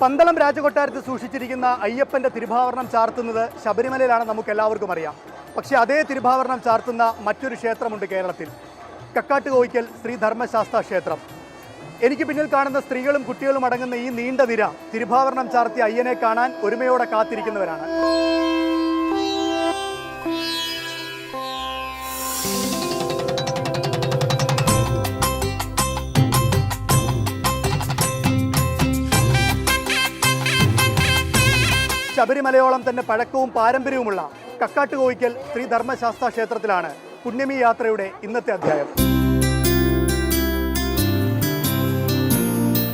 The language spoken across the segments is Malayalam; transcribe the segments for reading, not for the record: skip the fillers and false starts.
പന്തളം രാജകൊട്ടാരത്തിൽ സൂക്ഷിച്ചിരിക്കുന്ന അയ്യപ്പന്റെ തിരുഭാവരണം ചാർത്തുന്നത് ശബരിമലയിലാണ്, നമുക്ക് എല്ലാവർക്കും അറിയാം. പക്ഷേ അതേ തിരുഭാവരണം ചാർത്തുന്ന മറ്റൊരു ക്ഷേത്രമുണ്ട് കേരളത്തിൽ, കക്കാട്ടുകോയിക്കൽ ശ്രീ ധർമ്മശാസ്താ ക്ഷേത്രം. എനിക്ക് പിന്നിൽ കാണുന്ന സ്ത്രീകളും കുട്ടികളും അടങ്ങുന്ന ഈ നീണ്ട നിര തിരുഭാവരണം ചാർത്തിയ അയ്യനെ കാണാൻ ഒരുമയോടെ കാത്തിരിക്കുന്നവരാണ്. ശബരിമലയോളം തന്നെ പഴക്കവും പാരമ്പര്യവുമുള്ള കക്കാട്ടുകോയിക്കൽ ശ്രീ ധർമ്മശാസ്താ ക്ഷേത്രത്തിലാണ് പുണ്യമി യാത്രയുടെ ഇന്നത്തെ അധ്യായം.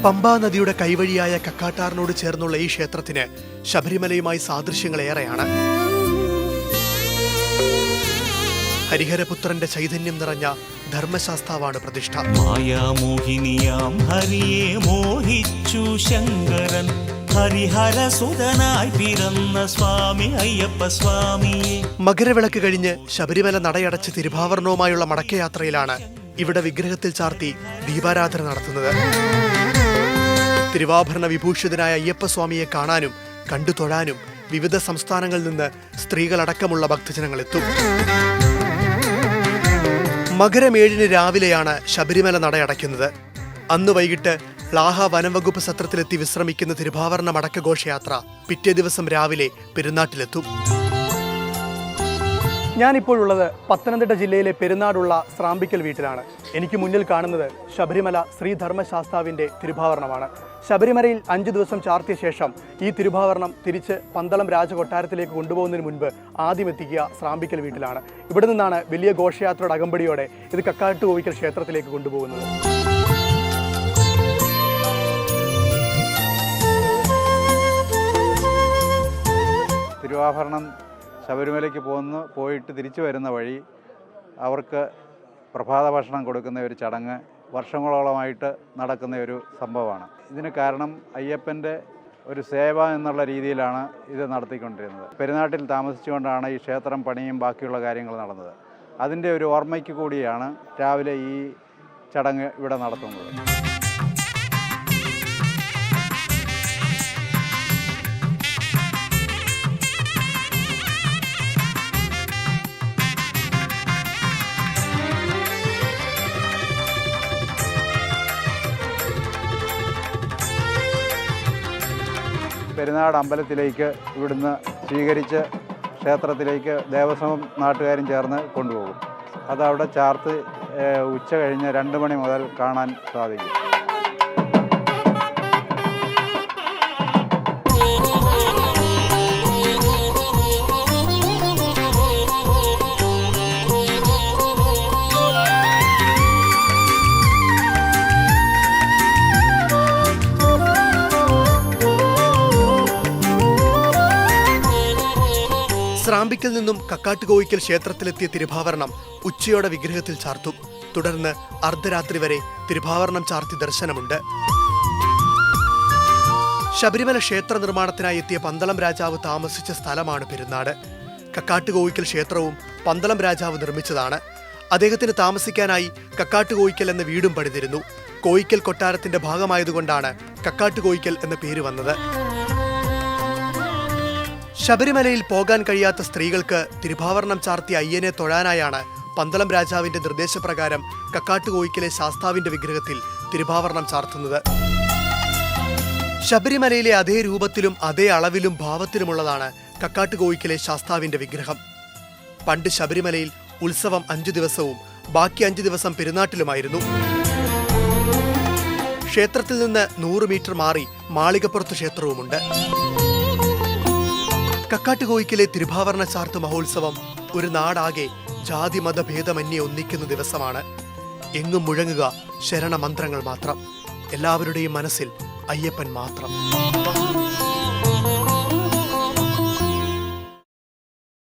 പമ്പാ നദിയുടെ കൈവഴിയായ കക്കാട്ടാറിനോട് ചേർന്നുള്ള ഈ ക്ഷേത്രത്തിന് ശബരിമലയുമായി സാദൃശ്യങ്ങളേറെയാണ്. ഹരിഹരപുത്രന്റെ ചൈതന്യം നിറഞ്ഞ ധർമ്മശാസ്താവാണ് പ്രതിഷ്ഠ. മായാമോഹിനിയാം ഹരിയെ മോഹിച്ചു ശങ്കരൻ, ഹരിഹരസുതനായി പിറന്ന സ്വാമി അയ്യപ്പ സ്വാമിയെ. മകരവിളക്ക് കഴിഞ്ഞ് ശബരിമല നടയടച്ച് തിരുഭാവരണവുമായുള്ള മടക്കയാത്രയിലാണ് ഇവിടെ വിഗ്രഹത്തിൽ ചാർത്തി ദീപാരാധന നടത്തുന്നത്. തിരുവാഭരണ വിഭൂഷിതനായ അയ്യപ്പസ്വാമിയെ കാണാനും കണ്ടു തൊഴാനും വിവിധ സംസ്ഥാനങ്ങളിൽ നിന്ന് സ്ത്രീകളടക്കമുള്ള ഭക്തജനങ്ങൾ എത്തും. മകരം 7 രാവിലെയാണ് ശബരിമല നടയടയ്ക്കുന്നത്. അന്ന് വൈകിട്ട് ലാഹ വനംവകുപ്പ് സത്രത്തിലെത്തി വിശ്രമിക്കുന്ന തിരുഭാവരണ മടക്കഘോഷയാത്ര പിറ്റേ ദിവസം രാവിലെ പെരുന്നാട്ടിലെത്തും. ഞാനിപ്പോഴുള്ളത് പത്തനംതിട്ട ജില്ലയിലെ പെരുന്നാടുള്ള സ്രാമ്പിക്കൽ വീട്ടിലാണ്. എനിക്ക് മുന്നിൽ കാണുന്നത് ശബരിമല ശ്രീ ധർമ്മശാസ്താവിൻ്റെ തിരുഭാവരണമാണ്. ശബരിമലയിൽ 5 ദിവസം ചാർത്തിയ ശേഷം ഈ തിരുഭാവരണം തിരിച്ച് പന്തളം രാജകൊട്ടാരത്തിലേക്ക് കൊണ്ടുപോകുന്നതിന് മുൻപ് ആദ്യം എത്തിക്കുക സ്രാമ്പിക്കൽ വീട്ടിലാണ്. ഇവിടെ നിന്നാണ് വലിയ ഘോഷയാത്രയുടെ അകമ്പടിയോടെ ഇത് കക്കാട്ടുകോയിക്കൽ ക്ഷേത്രത്തിലേക്ക് കൊണ്ടുപോകുന്നത്. തിരുവാഭരണം ശബരിമലയ്ക്ക് പോയിട്ട് തിരിച്ചു വരുന്ന വഴി അവർക്ക് പ്രഭാത ഭക്ഷണം കൊടുക്കുന്ന ഒരു ചടങ്ങ് വർഷങ്ങളോളമായിട്ട് നടക്കുന്ന ഒരു സംഭവമാണ്. ഇതിന് കാരണം അയ്യപ്പൻ്റെ ഒരു സേവ എന്നുള്ള രീതിയിലാണ് ഇത് നടത്തിക്കൊണ്ടിരുന്നത്. പെരുന്നാട്ടിൽ താമസിച്ചുകൊണ്ടാണ് ഈ ക്ഷേത്രം പണിയും ബാക്കിയുള്ള കാര്യങ്ങൾ നടന്നത്. അതിൻ്റെ ഒരു ഓർമ്മയ്ക്ക് കൂടിയാണ് രാവിലെ ഈ ചടങ്ങ് ഇവിടെ നടത്തുന്നത്. പെരുന്നാട് അമ്പലത്തിലേക്ക് ഇവിടുന്ന് സ്വീകരിച്ച് ക്ഷേത്രത്തിലേക്ക് ദേവസ്വം നാട്ടുകാരും ചേർന്ന് കൊണ്ടുപോകും. അതവിടെ ചാർത്ത് ഉച്ച കഴിഞ്ഞ് 2 മണി മുതൽ കാണാൻ സാധിക്കും. സ്രാമ്പിക്കൽ നിന്നും കക്കാട്ടുകോയിക്കൽ ക്ഷേത്രത്തിലെത്തിയ തിരുഭാവരണം ഉച്ചയോടെ വിഗ്രഹത്തിൽ ചാർത്തും. തുടർന്ന് അർദ്ധരാത്രി വരെ തിരുഭാവരണം ചാർത്തി ദർശനമുണ്ട്. ശബരിമല ക്ഷേത്ര നിർമ്മാണത്തിനായി എത്തിയ പന്തളം രാജാവ് താമസിച്ച സ്ഥലമാണ് പെരുന്നാട്. കക്കാട്ടുകോയിക്കൽ ക്ഷേത്രവും പന്തളം രാജാവ് നിർമ്മിച്ചതാണ്. അദ്ദേഹത്തിന് താമസിക്കാനായി കക്കാട്ടുകോയിക്കൽ എന്ന വീടും പണിതിരുന്നു. കോയിക്കൽ കൊട്ടാരത്തിന്റെ ഭാഗമായതുകൊണ്ടാണ് കക്കാട്ടുകോയിക്കൽ എന്ന പേര് വന്നത്. ശബരിമലയിൽ പോകാൻ കഴിയാത്ത സ്ത്രീകൾക്ക് തിരുഭാവരണം ചാർത്തിയ അയ്യനെ തൊഴാനായാണ് പന്തളം രാജാവിന്റെ നിർദ്ദേശപ്രകാരം കക്കാട്ടുകോയിക്കലെ ശാസ്താവിന്റെ വിഗ്രഹത്തിൽ തിരുഭാവരണം ചാർത്തുന്നത്. ശബരിമലയിലെ അതേ രൂപത്തിലും അതേ അളവിലും ഭാവത്തിലുമുള്ളതാണ് കക്കാട്ടുകോയിക്കലെ ശാസ്താവിന്റെ വിഗ്രഹം. പണ്ട് ശബരിമലയിൽ ഉത്സവം 5 ദിവസവും ബാക്കി 5 ദിവസം പെരുന്നാട്ടിലുമായിരുന്നു. ക്ഷേത്രത്തിൽ നിന്ന് 100 മീറ്റർ മാറി മാളികപ്പുറത്ത് ക്ഷേത്രവുമുണ്ട്. കക്കാട്ടുകോയിക്കലെ തിരുഭാവരണ ചാർത്ത് മഹോത്സവം ഒരു നാടാകെ ജാതി മതഭേദമന്യേ ഒന്നിക്കുന്ന ദിവസമാണ്. എങ്ങും മുഴങ്ങുക ശരണമന്ത്രങ്ങൾ മാത്രം. എല്ലാവരുടെയും മനസ്സിൽ അയ്യപ്പൻ മാത്രം.